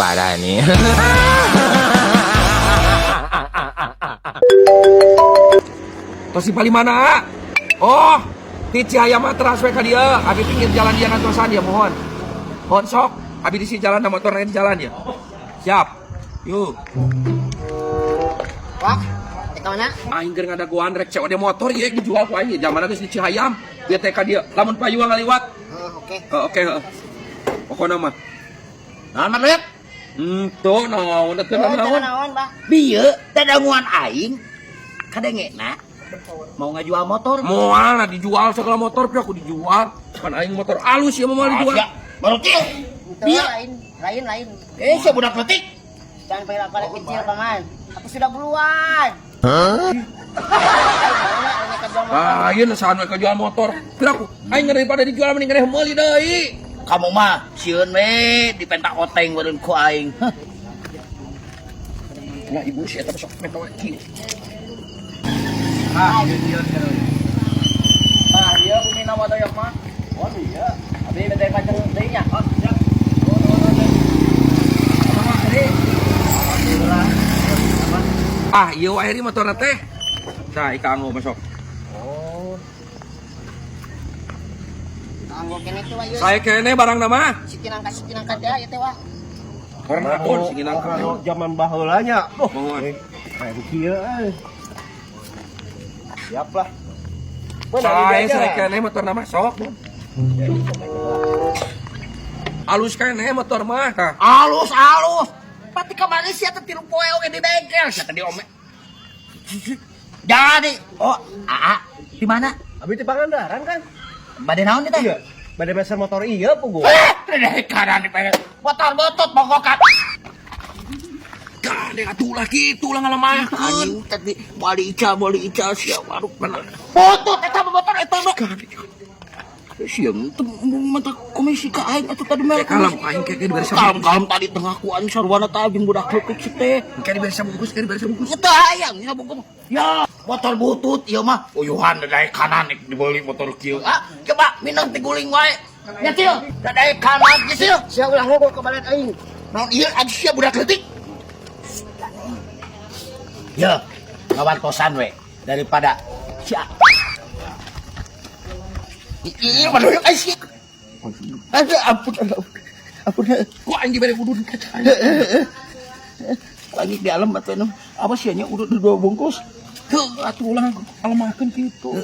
parah nih. Tosi paling mana? Oh, di Cihaya Matras we ka dia. Abi pinggir jalan dia ngantosan ya mohon. Mohon sok. Abi di si jalan na motor di jalan ya. Siap. Yuk. Wah, teka mana? Aing keur ngadaguan rek cewek motor ieu dijual ku aing. Zaman geus di Cihayam. Dia teh ka dia. Lamun payung ngaliwat. Oke. Oke, pokona mah. Naon mah lihat? Tuh naon teh naon. Naon, Bah? Bieu teh danguan aing. Kadengena mau ngajual motor. Moal lah dijual segala motor pih aku dijual. Kan aing motor alus ya mau dijual. Baru cil. Dia lain. Saya budak letik. Jangan pakai kecil, Paman. Aku sudah buruan. Lain sahan we jual motor. Pir aku aing daripada dijual mending ngeureum meuli deui. Kamu mah sieun we dipentak oteng beureun ku aing. Nah ibu si eta sok meta kieu. Dia bumi nama doyok mah. Oh iya. Abi bete pancing deui nya. Oh, siap. Iya wae ieu motorna teh. Tah ika anggo masuk. Anggo kene tuh ayo. Saya kene barang nama. Sikinangka teh ieu teh wah. Orang akun sih nang Kalau zaman baheula nya. Mohon. Kayak kieu euy. Siap lah. Saya kene motor nama sok. Alus kene motor mah tah. Alus. Pati kemarin sih teh 3 poe oge di bengkel, sia teh di ome. Jadi, oh, di mana? Abi di Pangandaran kan? Bade naon teh? Iya. Bade meser motor iya pugu. Dari kanan di pengen motor butut bogokan. Kadang atulah kitu lah ngalemahkeun. Anjing tadi bali ica sia waduh bener. Butut eta motor eta mah. Sia mata komisi ka aing atuh tadi merek. Kalem aing keke diberi Kalem tadi tengah ku aing sarwana teh jeung budak leutik si teh. Keke diberi bungkus, Eta hayang ya bungkus. Ya, motor butut ieu mah. Uyuhan dari kanan dibeli motor kieu. Coba minang tiguling wae. Ya Cil, dari kanan ge Cil. Sia ulah ngogol ke balet aing. Naon ieu adi sia budak leutik. Ya, ngawantosan we daripada sia. Iya, madoyok ai sia. Ampun. ku aing diberi udun. Lagi di alam atuh apa sia nya udut 2 bungkus. Heuh atuh ulah ngalemahkeun kitu.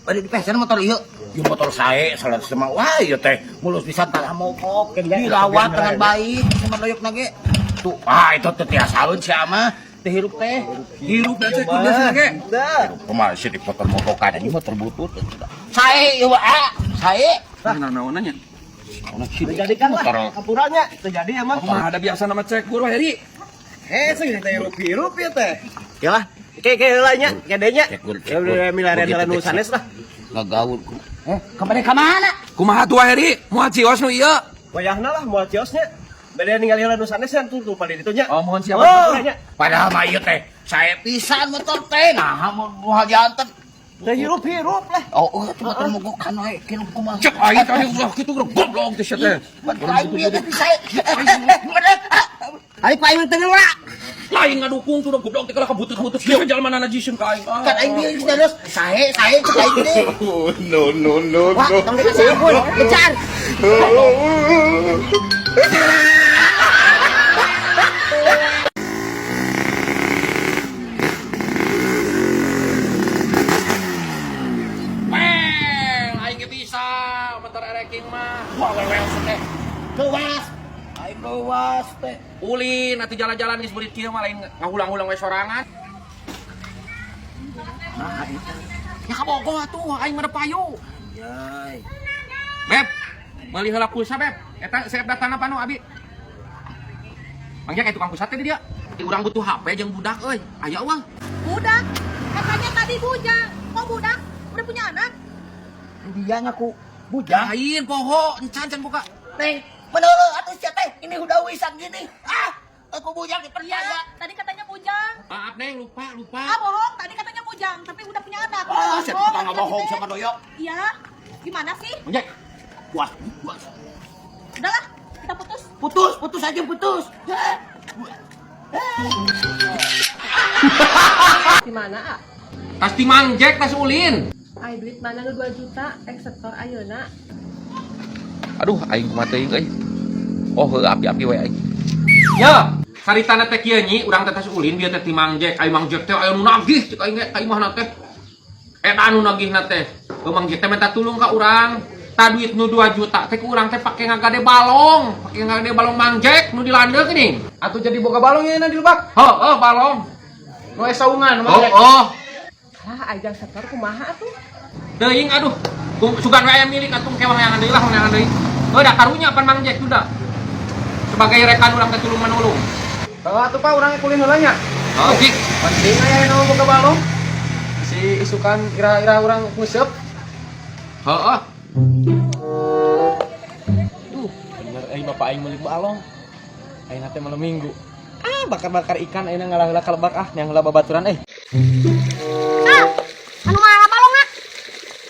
Bade dipesen motor ieu. Ieu motor sae salah sama wah ieu teh mulus pisan tah mogok dirawat dengan baik sama doyokna ge. Tuh, itu teh tiasaeun sia mah. Teh hirup teh. Hirup dan cek biasa ge. Kumaha sih di motor mogokan ini motor butut. Sae ieu sae. Nah naon nya? Jadikan lah. Apurannya itu jadi ya mah. Mah ada biasa nama cek guru Heri. Sing teh hirup ya teh. Ya lah. Kayak heula nya, gedenya. Ya udah milarian jalan nu sanes lah. Ngagaul ku. Kemana ka mana? Kumaha tuh Heri? Moal cios nu ieu. Wayahna lah moal ciosnya. Beda ningali heula nu sanes kan tuh pada ditu nya. Oh mohon siapa? Padahal mah ieu teh sae pisan motor teh. Nah, moal janten. Teh hirup lah. Oh, motor mogokan wae kieu kumaha. Cek aing tadi ulah kitu goblok teh sia teh. Aing bieu teh sae. Aing paing teh lah. Lain ngadukung tuh goblok teh kalau kabutut-butut kieu jalma najisieun ka aing. Kan aing bieu terus sae cek aing teh. No. Wah, tong dikasih ampun. Kejar. Aing ge bisa motor ereking mah. Wah, wewe teh. Kewas. Aing kewas teh. Ulin atuh jalan-jalan geus beurit kieu mah lain ngahulang-hulang we sorangan. Nah, itu. Ya kabogong atuh aing mah payu. Yai. Beb, meuli heula pulsa beb. Eta saya datang apa nu abi? Mangga kayak tukang pulsa teh di dia. Urang butuh HP jeung budak euy. Aya uang. Budak? Katanya tadi bujang. Kok budak? Udah punya anak? Dia ngaku bujang. Lain poho, encan buka. Neng, bener atuh sia teh. Ini udah wisan gini. Aku bujang Iya, dipercaya. tadi katanya bujang. Maaf Neng, lupa. Ah bohong, tadi katanya bujang, tapi udah punya anak. Saya tukang bohong tadi sama doyok. Iya, gimana sih? Mangga. Puas. Udahlah, kita putus. Putus aja putus. Di mana, ah? Tas di Mang Jack, tas ulin. Ai duit mana nu 2 juta eksektor ayeuna. Aduh, aing kumaha teuing euy. Oh, heuh api-api we aing. Ya, saritana teh kieu nyi, urang teh tas ulin bieu teh ti Mang Jack. Ai Mang Jack teh aya nu nagih cek aing ge ka imahna teh. Eta anu nagihna teh. Mang Jack teh minta tulung ka urang. Ta duit nu 2 juta teh ku urang teh pake ngagade balong. Pake ngagade balong Mang Jack nu dilandeuk geuning. Atuh jadi boga balong ye na di lebak. Heuh, balong. Nu saungan Mang Jack. Oh. Ah, ajang sektor kumaha atuh? Teuing aduh. Sugan we aya milik atuh kewang yang deui lah yang deui. Heuh da karunya pan Mang Jack sudah. Sebagai rekan urang teh tulung manulung. Atuh Pak urang kulin heula nya. Oh, Dik. Penting aya nu boga balong. Si isukan ira-ira urang nguseup. Heeh. Bener bapak aing meuli balong. Ayeuna teh malam Minggu. Bakar-bakar ikan ayeuna ngalah-ngalah ka lebak yang heula babaturan Anu mana balongna?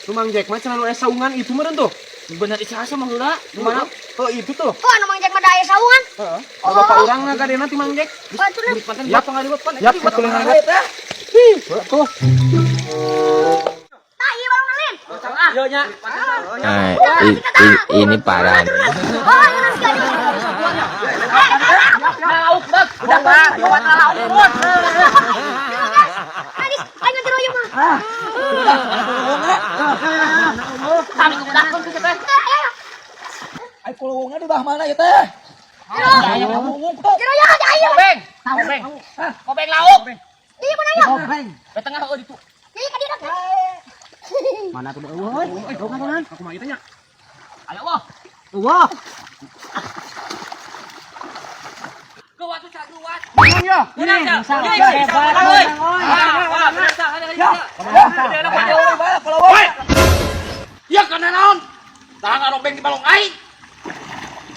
Lu Mang Jack mah cenah nu aya saungan itu meureun tuh. Bener isaha mah heula. Di mana? Oh itu tuh. Oh, anu Mang Jack mah daya saungan. Heeh. Bapak urang ngagadena ti Mang Jack. Baturna. Yap ngaliwat. Yap betul ngaliwat. Tuh. Tah, ieu balong ngalin. Yo nya. Ini parah. Oh, ieu nasi gadi. Lauk bak. Udah Pak, lewat lauk. Anis, ayo jero ieu mah. Kami kebedakan ku teh. Ai kulungan di bawah mana ya teh? Jero ya aja ayo. Kobeng lauk. Ieu mana ya? Di tengah heuh ditu. Ieu ka dina. Mana tuh euy? Kanan. Aku mah ieu nya. Ayo wah. Wah. Kuat tuh caduat. Ya. Ini Ya kana naon? Tah ngarobeng di balong aing.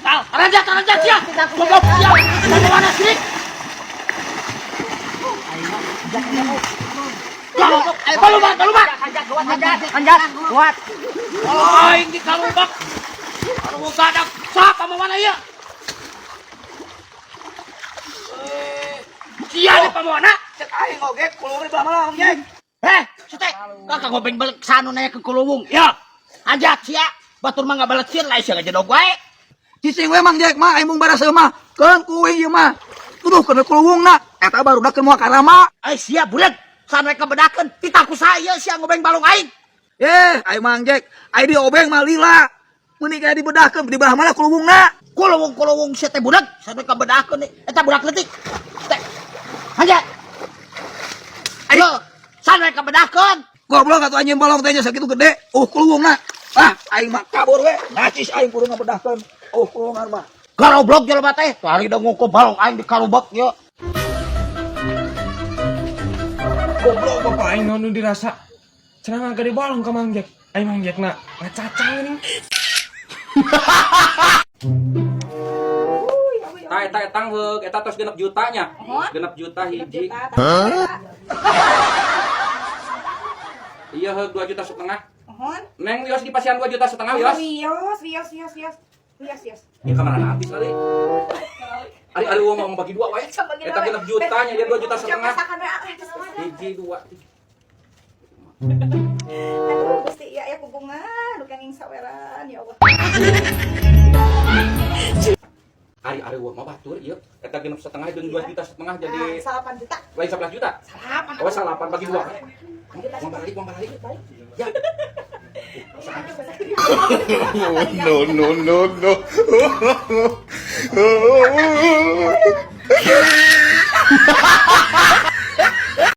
Tah, raja sia. Goblok sia. Dari mana sih? Balubak. Anjat, kuat. Aing di kalubak. Anu gadak sapa mana ieu? Sia di pamoana. Cek aing oge kulungan di bawah mana Mang Jack? Sete, kakak gobeng balik sanu nanya ke Kulungung. Ya, ajat sia. Batur mah ngabalet sieun lain sia ngajadog wae. Cicing we Mang Jack mah aing mung barasa mah keun kuing ieu mah tuduh kana kulungna eta barudak keur moal karama Sia budak, sanu ka bedakeun titaku saya sia ngobeng balong aing. aing Mang Jack aing diobeng mah lila meuni kaya dibedahkeun di belah mana kulungna Kulungung sia teh budak, sanu ka bedakeun eta budak leutik. Teh. Ajat. Ayo, sanu ka bedakeun. goblok atuh anjeun balong teh nya sakitu gede kulungna aing mah kabur we nacis aing kudu ngabedahkeun kulungan mah Garoblok jelema teh, tari da ngukup balong aing di kalubak ye. Goblok bapak aing naon nu dirasa. Cenah ngagade balong ka Mang Jack. Ai Mang Jack na ngacacang geuning. Eta etang heug eta tos 6 juta nya. 6 juta hiji. Iya heug 2,5 juta. Neng wios di pasian 2,5 juta wios. Wios. Ya kamana habis kali. Ari mau bagi 2 wae. Eta 6 juta nya dia 2,5 juta. Hiji 2. Aduh, Gusti iya ya kugungan, kenging saweran ya Allah. Ari uang mah batur ieu. Eta 6,5 jeung 2,5 juta jadi 8 juta. lain 11 juta. Oh, 8 bagi 2. Uang balik. Ya. No.